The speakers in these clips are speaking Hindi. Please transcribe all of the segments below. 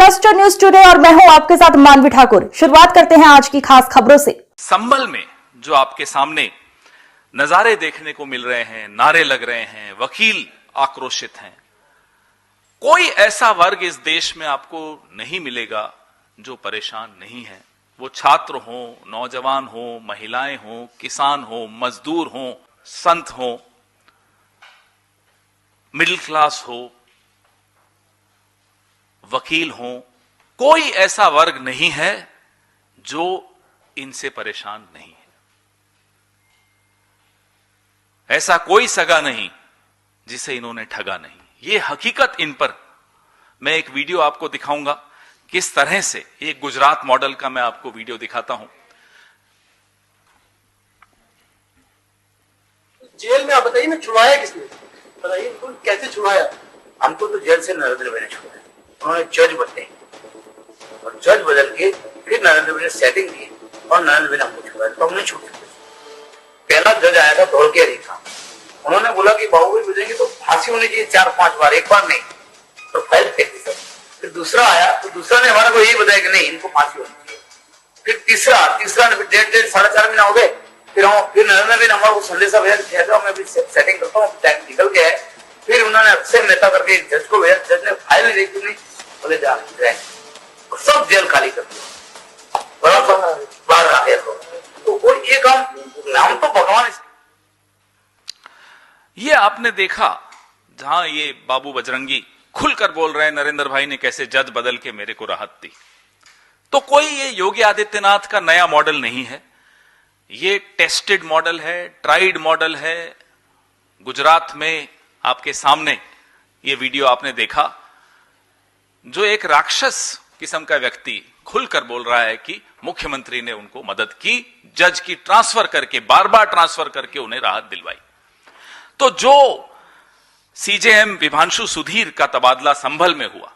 क्लस्टर न्यूज टुडे और मैं हूं आपके साथ मानवी ठाकुर। शुरुआत करते हैं आज की खास खबरों से। संभल में जो आपके सामने नजारे देखने को मिल रहे हैं, नारे लग रहे हैं, वकील आक्रोशित हैं। कोई ऐसा वर्ग इस देश में आपको नहीं मिलेगा जो परेशान नहीं है। वो छात्र हो, नौजवान हो, महिलाएं हो, किसान हो, मजदूर हो, संत हो, मिडिल क्लास हो, वकील हो, कोई ऐसा वर्ग नहीं है जो इनसे परेशान नहीं है। ऐसा कोई सगा नहीं जिसे इन्होंने ठगा नहीं। ये हकीकत इन पर मैं एक वीडियो आपको दिखाऊंगा किस तरह से, एक गुजरात मॉडल का मैं आपको वीडियो दिखाता हूं। जेल में आप बताइए ना, छुड़वाया किसने? बताइए उनको कैसे छुड़वाया? हमको तो जेल से नरेंद्र भाई ने छुड़वाया। उन्होंने जज बदले और जज बदल के फिर नरेंद्र भाई ने सेटिंग दी और नरेंद्र भाई ने हमको छुड़वाया, तो हमने छूट। पहला जज आया था दौड़ के रेखा, उन्होंने बोला कि बाबू भाई बदलेंगे तो फांसी होनी चाहिए 4-5 बार, एक बार नहीं, तो फाइल फेंक दी सब। फिर दूसरा आया तो दूसरा ने हमारा को यही बताया कि नहीं, इनको फांसी होनी चाहिए। फिर तीसरा ने 1.5 साढ़े 4 महीना हो गए। फिर नरेंद्र भाई ने हमारा संदेशा भेजा, मैं अभी सेटिंग करता हूँ, निकल के है। फिर उन्होंने अक्षय मेहता करके एक जज को भेजा, जज ने फाइल नहीं देखी, नहीं बोले जा सब जेल खाली कर दिया, बाहर आ गया। तो कोई ये काम, नाम तो भगवान। ये आपने देखा जहां ये बाबू बजरंगी खुलकर बोल रहे हैं नरेंद्र भाई ने कैसे जज बदल के मेरे को राहत दी। तो कोई ये योगी आदित्यनाथ का नया मॉडल नहीं है, ये टेस्टेड मॉडल है, ट्राइड मॉडल है। गुजरात में आपके सामने ये वीडियो आपने देखा, जो एक राक्षस किस्म का व्यक्ति खुलकर बोल रहा है कि मुख्यमंत्री ने उनको मदद की, जज की ट्रांसफर करके, बार बार ट्रांसफर करके उन्हें राहत दिलवाई। तो जो सीजेएम विभांशु सुधीर का तबादला संभल में हुआ,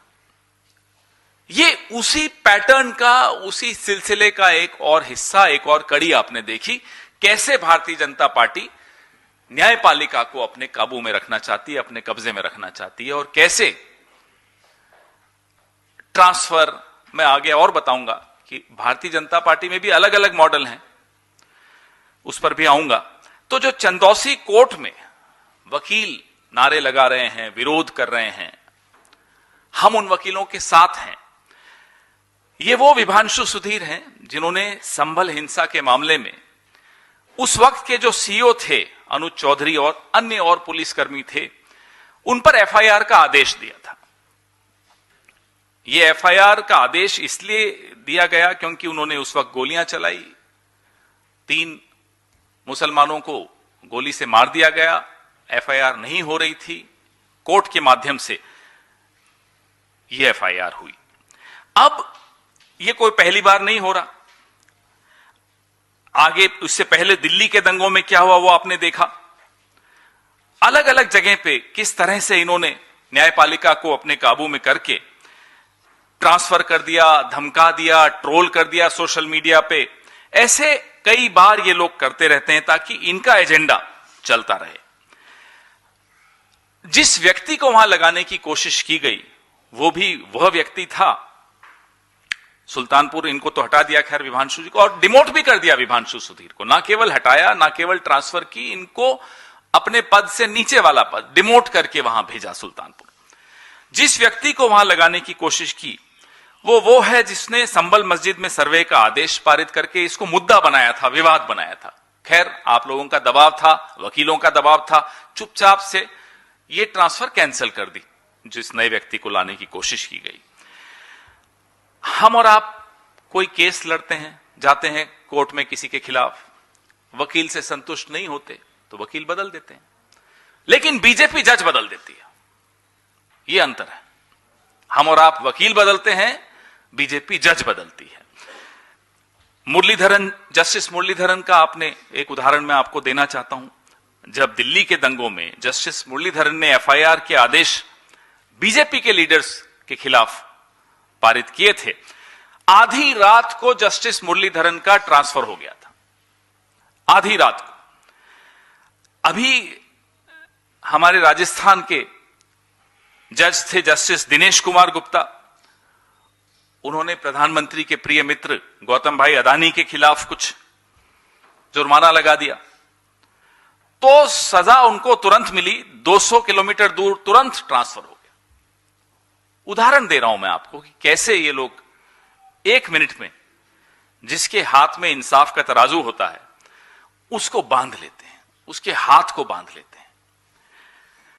ये उसी पैटर्न का, उसी सिलसिले का एक और हिस्सा, एक और कड़ी आपने देखी। कैसे भारतीय जनता पार्टी न्यायपालिका को अपने काबू में रखना चाहती है, अपने कब्जे में रखना चाहती है, और कैसे ट्रांसफर। मैं आगे और बताऊंगा कि भारतीय जनता पार्टी में भी अलग अलग मॉडल हैं, उस पर भी आऊंगा। तो जो चंदौसी कोर्ट में वकील नारे लगा रहे हैं, विरोध कर रहे हैं, हम उन वकीलों के साथ हैं। ये वो विभांशु सुधीर हैं जिन्होंने संभल हिंसा के मामले में उस वक्त के जो सीईओ थे अनुज चौधरी और अन्य और पुलिसकर्मी थे, उन पर एफआईआर का आदेश दिया था। यह एफआईआर का आदेश इसलिए दिया गया क्योंकि उन्होंने उस वक्त गोलियां चलाई, 3 मुसलमानों को गोली से मार दिया गया। एफआईआर नहीं हो रही थी, कोर्ट के माध्यम से यह एफआईआर हुई। अब यह कोई पहली बार नहीं हो रहा। आगे उससे पहले दिल्ली के दंगों में क्या हुआ वो आपने देखा। अलग अलग जगह पे किस तरह से इन्होंने न्यायपालिका को अपने काबू में करके ट्रांसफर कर दिया, धमका दिया, ट्रोल कर दिया सोशल मीडिया पे। ऐसे कई बार ये लोग करते रहते हैं ताकि इनका एजेंडा चलता रहे। जिस व्यक्ति को वहां लगाने की कोशिश की गई वो भी वह व्यक्ति था, सुल्तानपुर इनको तो हटा दिया खैर विभांशु जी को, और डिमोट भी कर दिया विभांशु सुधीर को। ना केवल हटाया, ना केवल ट्रांसफर की, इनको अपने पद से नीचे वाला पद डिमोट करके वहां भेजा सुल्तानपुर। जिस व्यक्ति को वहां लगाने की कोशिश की वो है जिसने संभल मस्जिद में सर्वे का आदेश पारित करके इसको मुद्दा बनाया था, विवाद बनाया था। खैर आप लोगों का दबाव था, वकीलों का दबाव था, चुपचाप से ये ट्रांसफर कैंसिल कर दी जिस नए व्यक्ति को लाने की कोशिश की गई। हम और आप कोई केस लड़ते हैं, जाते हैं कोर्ट में किसी के खिलाफ, वकील से संतुष्ट नहीं होते तो वकील बदल देते हैं, लेकिन बीजेपी जज बदल देती है। यह अंतर है। हम और आप वकील बदलते हैं, बीजेपी जज बदलती है। मुरलीधरन, जस्टिस मुरलीधरन का आपने एक उदाहरण मैं आपको देना चाहता हूं। जब दिल्ली के दंगों में जस्टिस मुरलीधरन ने एफआईआर के आदेश बीजेपी के लीडर्स के खिलाफ पारित किए थे, आधी रात को जस्टिस मुरलीधरन का ट्रांसफर हो गया था। आधी रात को। अभी हमारे राजस्थान के जज थे जस्टिस दिनेश कुमार गुप्ता, उन्होंने प्रधानमंत्री के प्रिय मित्र गौतम भाई अदानी के खिलाफ कुछ जुर्माना लगा दिया, तो सजा उनको तुरंत मिली, 200 किलोमीटर दूर तुरंत ट्रांसफर हो गया। उदाहरण दे रहा हूं मैं आपको कि कैसे ये लोग 1 मिनट में जिसके हाथ में इंसाफ का तराजू होता है उसको बांध लेते हैं, उसके हाथ को बांध लेते हैं।